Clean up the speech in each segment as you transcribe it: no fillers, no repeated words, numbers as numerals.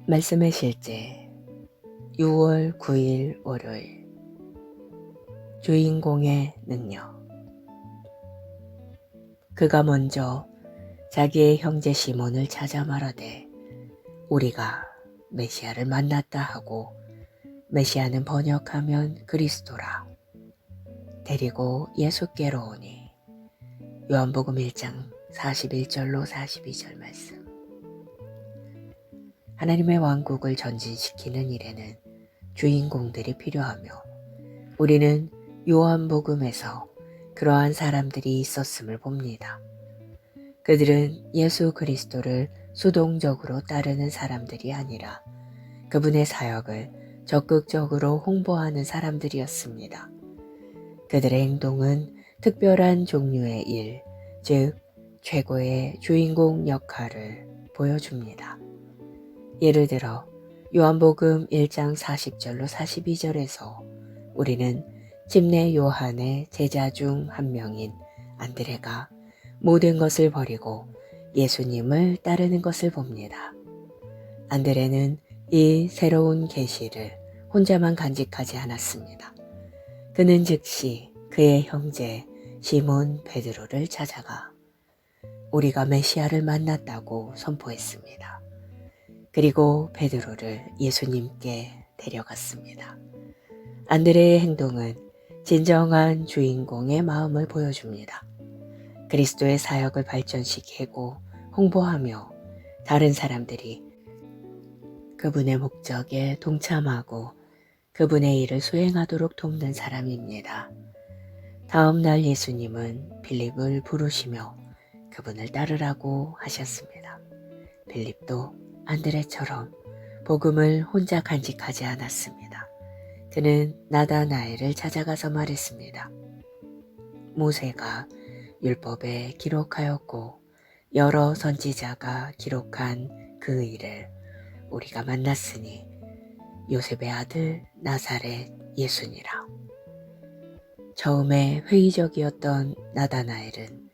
말씀의 실제 6월 9일 월요일 주인공의 능력. 그가 먼저 자기의 형제 시몬을 찾아 말하되 우리가 메시아를 만났다 하고, 메시아는 번역하면 그리스도라. 데리고 예수께로 오니. 요한복음 1장 41절로 42절 말씀. 하나님의 왕국을 전진시키는 일에는 주인공들이 필요하며, 우리는 요한복음에서 그러한 사람들이 있었음을 봅니다. 그들은 예수 그리스도를 수동적으로 따르는 사람들이 아니라 그분의 사역을 적극적으로 홍보하는 사람들이었습니다. 그들의 행동은 특별한 종류의 일, 즉 최고의 주인공 역할을 보여줍니다. 예를 들어 요한복음 1장 40절로 42절에서 우리는 집내 요한의 제자 중 한 명인 안드레가 모든 것을 버리고 예수님을 따르는 것을 봅니다. 안드레는 이 새로운 계시를 혼자만 간직하지 않았습니다. 그는 즉시 그의 형제 시몬 베드로를 찾아가 우리가 메시아를 만났다고 선포했습니다. 그리고 베드로를 예수님께 데려갔습니다. 안드레의 행동은 진정한 주인공의 마음을 보여줍니다. 그리스도의 사역을 발전시키고 홍보하며 다른 사람들이 그분의 목적에 동참하고 그분의 일을 수행하도록 돕는 사람입니다. 다음 날 예수님은 빌립을 부르시며 그분을 따르라고 하셨습니다. 빌립도 안드레처럼 복음을 혼자 간직하지 않았습니다. 그는 나다나엘을 찾아가서 말했습니다. 모세가 율법에 기록하였고 여러 선지자가 기록한 그 일을 우리가 만났으니 요셉의 아들 나사렛 예수니라. 처음에 회의적이었던 나다나엘은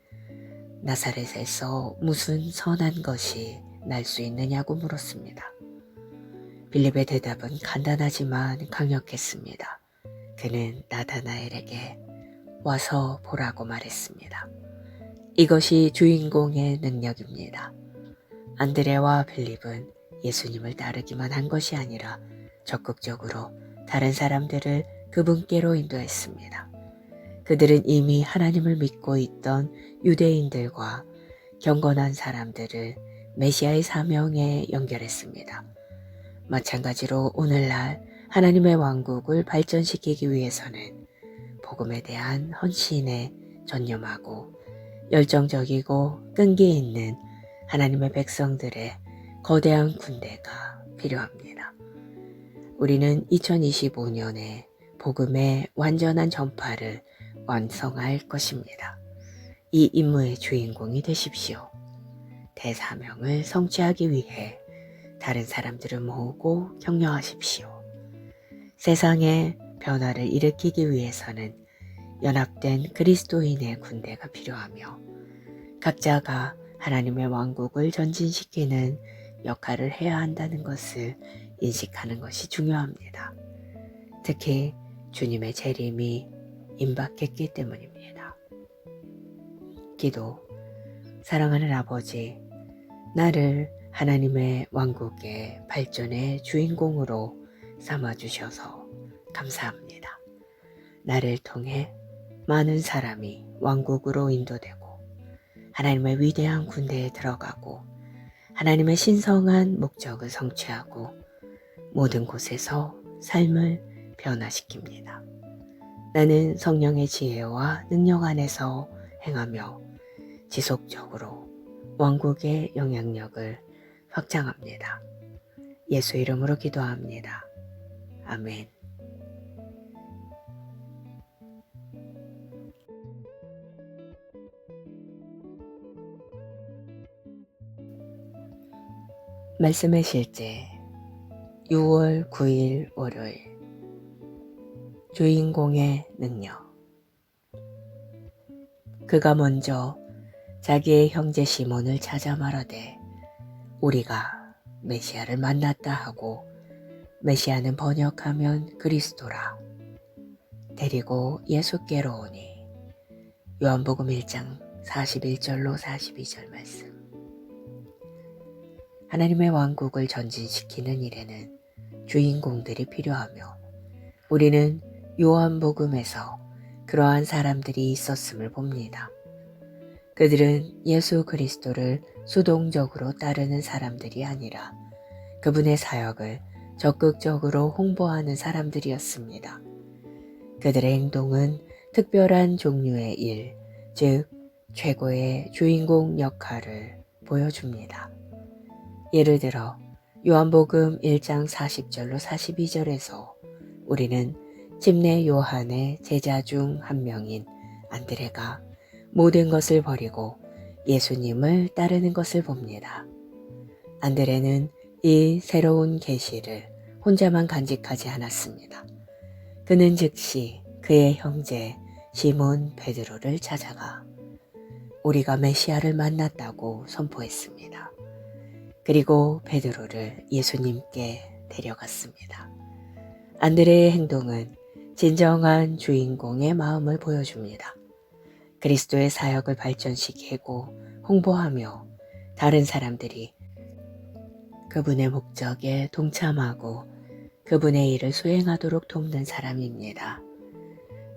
나사렛에서 무슨 선한 것이 날 수 있느냐고 물었습니다. 빌립의 대답은 간단하지만 강력했습니다. 그는 나다나엘에게 와서 보라고 말했습니다. 이것이 주인공의 능력입니다. 안드레와 빌립은 예수님을 따르기만 한 것이 아니라 적극적으로 다른 사람들을 그분께로 인도했습니다. 그들은 이미 하나님을 믿고 있던 유대인들과 경건한 사람들을 메시아의 사명에 연결했습니다. 마찬가지로 오늘날 하나님의 왕국을 발전시키기 위해서는 복음에 대한 헌신에 전념하고 열정적이고 끈기 있는 하나님의 백성들의 거대한 군대가 필요합니다. 우리는 2025년에 복음의 완전한 전파를 완성할 것입니다. 이 임무의 주인공이 되십시오. 대사명을 성취하기 위해 다른 사람들을 모으고 격려하십시오. 세상에 변화를 일으키기 위해서는 연합된 그리스도인의 군대가 필요하며 각자가 하나님의 왕국을 전진시키는 역할을 해야 한다는 것을 인식하는 것이 중요합니다. 특히 주님의 재림이 임박했기 때문입니다. 기도. 사랑하는 아버지, 나를 하나님의 왕국의 발전의 주인공으로 삼아주셔서 감사합니다. 나를 통해 많은 사람이 왕국으로 인도되고 하나님의 위대한 군대에 들어가고 하나님의 신성한 목적을 성취하고 모든 곳에서 삶을 변화시킵니다. 나는 성령의 지혜와 능력 안에서 행하며 지속적으로 왕국의 영향력을 확장합니다. 예수 이름으로 기도합니다. 아멘. 말씀의 실제 6월 9일 월요일 주인공의 능력. 그가 먼저 자기의 형제 시몬을 찾아 말하되 우리가 메시아를 만났다 하고, 메시아는 번역하면 그리스도라. 데리고 예수께로 오니. 요한복음 1장 41절로 42절 말씀. 하나님의 왕국을 전진시키는 일에는 주인공들이 필요하며, 우리는 요한복음에서 그러한 사람들이 있었음을 봅니다. 그들은 예수 그리스도를 수동적으로 따르는 사람들이 아니라 그분의 사역을 적극적으로 홍보하는 사람들이었습니다. 그들의 행동은 특별한 종류의 일, 즉 최고의 주인공 역할을 보여줍니다. 예를 들어 요한복음 1장 40절로 42절에서 우리는 침례 요한의 제자 중 한 명인 안드레가 모든 것을 버리고 예수님을 따르는 것을 봅니다. 안드레는 이 새로운 계시를 혼자만 간직하지 않았습니다. 그는 즉시 그의 형제 시몬 베드로를 찾아가 우리가 메시아를 만났다고 선포했습니다. 그리고 베드로를 예수님께 데려갔습니다. 안드레의 행동은 진정한 주인공의 마음을 보여줍니다. 그리스도의 사역을 발전시키고 홍보하며 다른 사람들이 그분의 목적에 동참하고 그분의 일을 수행하도록 돕는 사람입니다.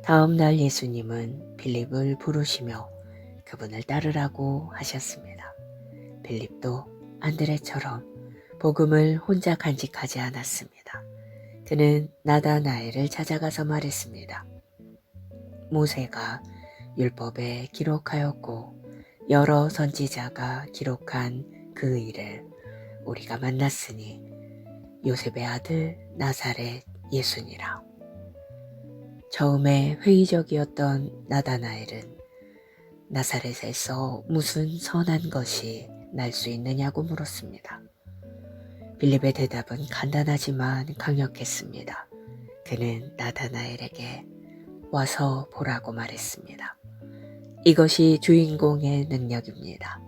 다음 날 예수님은 빌립을 부르시며 그분을 따르라고 하셨습니다. 빌립도 안드레처럼 복음을 혼자 간직하지 않았습니다. 그는 나다나엘을 찾아가서 말했습니다. 모세가 율법에 기록하였고 여러 선지자가 기록한 그 일을 우리가 만났으니 요셉의 아들 나사렛 예수니라. 처음에 회의적이었던 나다나엘은 나사렛에서 무슨 선한 것이 날 수 있느냐고 물었습니다. 빌립의 대답은 간단하지만 강력했습니다. 그는 나다나엘에게 와서 보라고 말했습니다. 이것이 주인공의 능력입니다.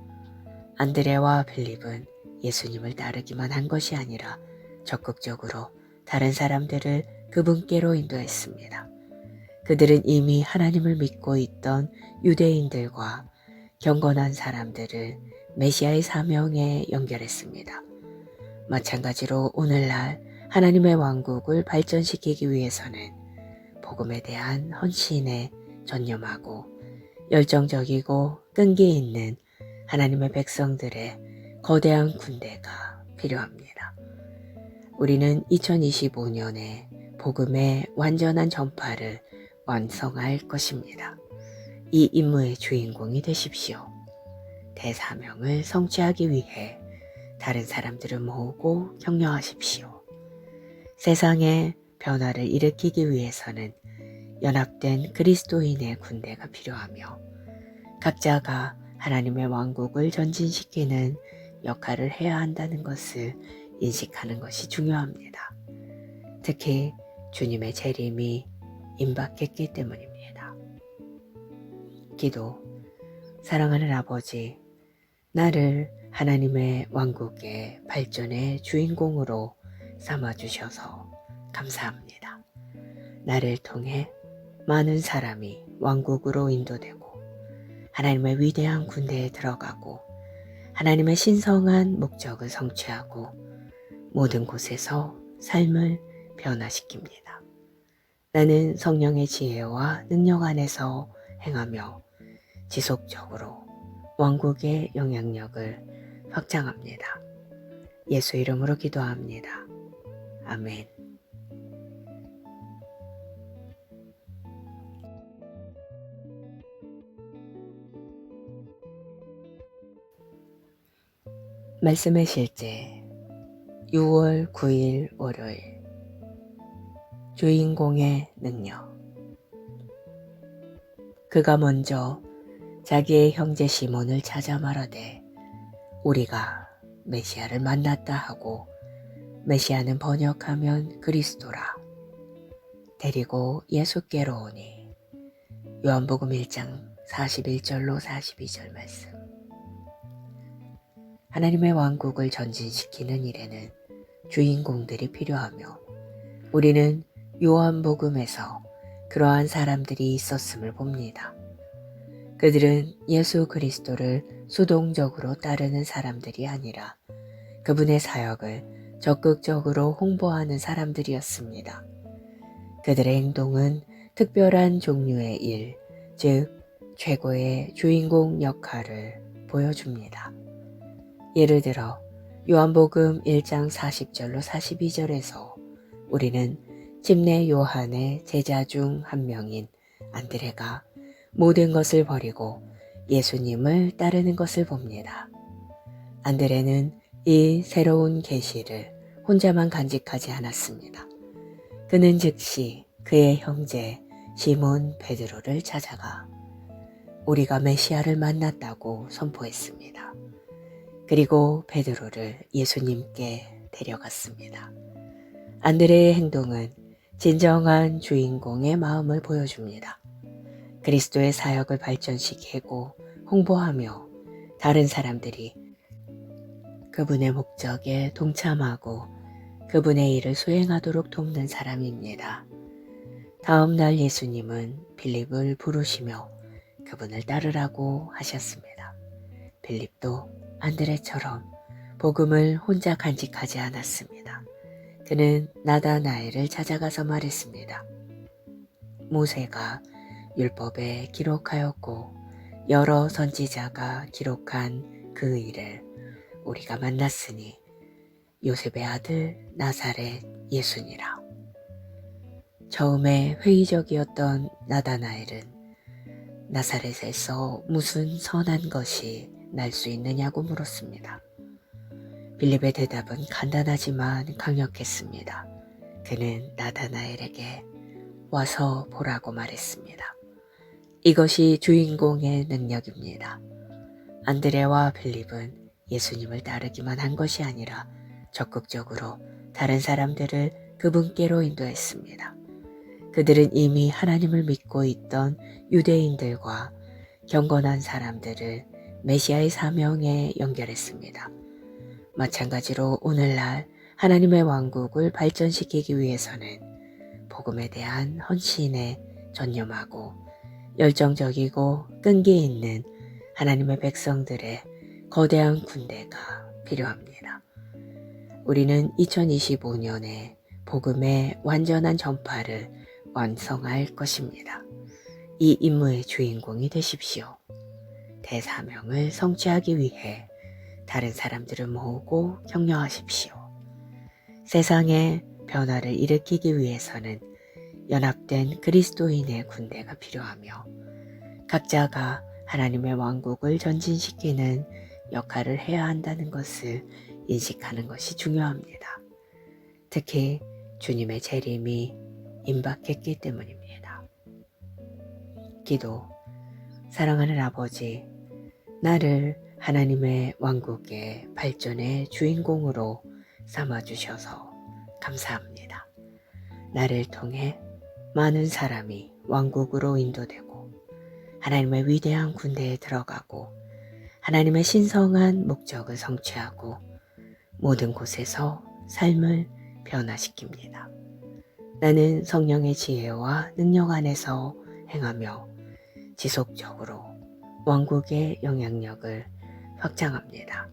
안드레와 빌립은 예수님을 따르기만 한 것이 아니라 적극적으로 다른 사람들을 그분께로 인도했습니다. 그들은 이미 하나님을 믿고 있던 유대인들과 경건한 사람들을 메시아의 사명에 연결했습니다. 마찬가지로 오늘날 하나님의 왕국을 발전시키기 위해서는 복음에 대한 헌신에 전념하고 열정적이고 끈기 있는 하나님의 백성들의 거대한 군대가 필요합니다. 우리는 2025년에 복음의 완전한 전파를 완성할 것입니다. 이 임무의 주인공이 되십시오. 대사명을 성취하기 위해 다른 사람들을 모으고 격려하십시오. 세상에 변화를 일으키기 위해서는 연합된 그리스도인의 군대가 필요하며 각자가 하나님의 왕국을 전진시키는 역할을 해야 한다는 것을 인식하는 것이 중요합니다. 특히 주님의 재림이 임박했기 때문입니다. 기도. 사랑하는 아버지, 나를 하나님의 왕국의 발전의 주인공으로 삼아주셔서 감사합니다. 나를 통해 많은 사람이 왕국으로 인도되고 하나님의 위대한 군대에 들어가고 하나님의 신성한 목적을 성취하고 모든 곳에서 삶을 변화시킵니다. 나는 성령의 지혜와 능력 안에서 행하며 지속적으로 왕국의 영향력을 확장합니다. 예수 이름으로 기도합니다. 아멘. 말씀의 실제 6월 9일 월요일. 주인공의 능력. 그가 먼저 자기의 형제 시몬을 찾아 말하되 우리가 메시아를 만났다 하고, 메시아는 번역하면 그리스도라. 데리고 예수께로 오니. 요한복음 1장 41절로 42절 말씀. 하나님의 왕국을 전진시키는 일에는 주인공들이 필요하며 우리는 요한복음에서 그러한 사람들이 있었음을 봅니다. 그들은 예수 그리스도를 수동적으로 따르는 사람들이 아니라 그분의 사역을 적극적으로 홍보하는 사람들이었습니다. 그들의 행동은 특별한 종류의 일, 즉 최고의 주인공 역할을 보여줍니다. 예를 들어 요한복음 1장 40절로 42절에서 우리는 침례 요한의 제자 중 한 명인 안드레가 모든 것을 버리고 예수님을 따르는 것을 봅니다. 안드레는 이 새로운 계시를 혼자만 간직하지 않았습니다. 그는 즉시 그의 형제 시몬 베드로를 찾아가 우리가 메시아를 만났다고 선포했습니다. 그리고 베드로를 예수님께 데려갔습니다. 안드레의 행동은 진정한 주인공의 마음을 보여줍니다. 그리스도의 사역을 발전시키고 홍보하며 다른 사람들이 그분의 목적에 동참하고 그분의 일을 수행하도록 돕는 사람입니다. 다음 날 예수님은 빌립을 부르시며 그분을 따르라고 하셨습니다. 빌립도 안드레처럼 복음을 혼자 간직하지 않았습니다. 그는 나다나엘을 찾아가서 말했습니다. 모세가 율법에 기록하였고 여러 선지자가 기록한 그 일을 우리가 만났으니 요셉의 아들 나사렛 예수니라. 처음에 회의적이었던 나다나엘은 나사렛에서 무슨 선한 것이 날 수 있느냐고 물었습니다. 빌립의 대답은 간단하지만 강력했습니다. 그는 나다나엘에게 와서 보라고 말했습니다. 이것이 주인공의 능력입니다. 안드레와 빌립은 예수님을 따르기만 한 것이 아니라 적극적으로 다른 사람들을 그분께로 인도했습니다. 그들은 이미 하나님을 믿고 있던 유대인들과 경건한 사람들을 메시아의 사명에 연결했습니다. 마찬가지로 오늘날 하나님의 왕국을 발전시키기 위해서는 복음에 대한 헌신에 전념하고 열정적이고 끈기 있는 하나님의 백성들의 거대한 군대가 필요합니다. 우리는 2025년에 복음의 완전한 전파를 완성할 것입니다. 이 임무의 주인공이 되십시오. 대사명을 성취하기 위해 다른 사람들을 모으고 격려하십시오. 세상에 변화를 일으키기 위해서는 연합된 그리스도인의 군대가 필요하며 각자가 하나님의 왕국을 전진시키는 역할을 해야 한다는 것을 인식하는 것이 중요합니다. 특히 주님의 재림이 임박했기 때문입니다. 기도. 사랑하는 아버지, 나를 하나님의 왕국의 발전의 주인공으로 삼아주셔서 감사합니다. 나를 통해 많은 사람이 왕국으로 인도되고 하나님의 위대한 군대에 들어가고 하나님의 신성한 목적을 성취하고 모든 곳에서 삶을 변화시킵니다. 나는 성령의 지혜와 능력 안에서 행하며 지속적으로 왕국의 영향력을 확장합니다.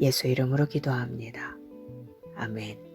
예수 이름으로 기도합니다. 아멘.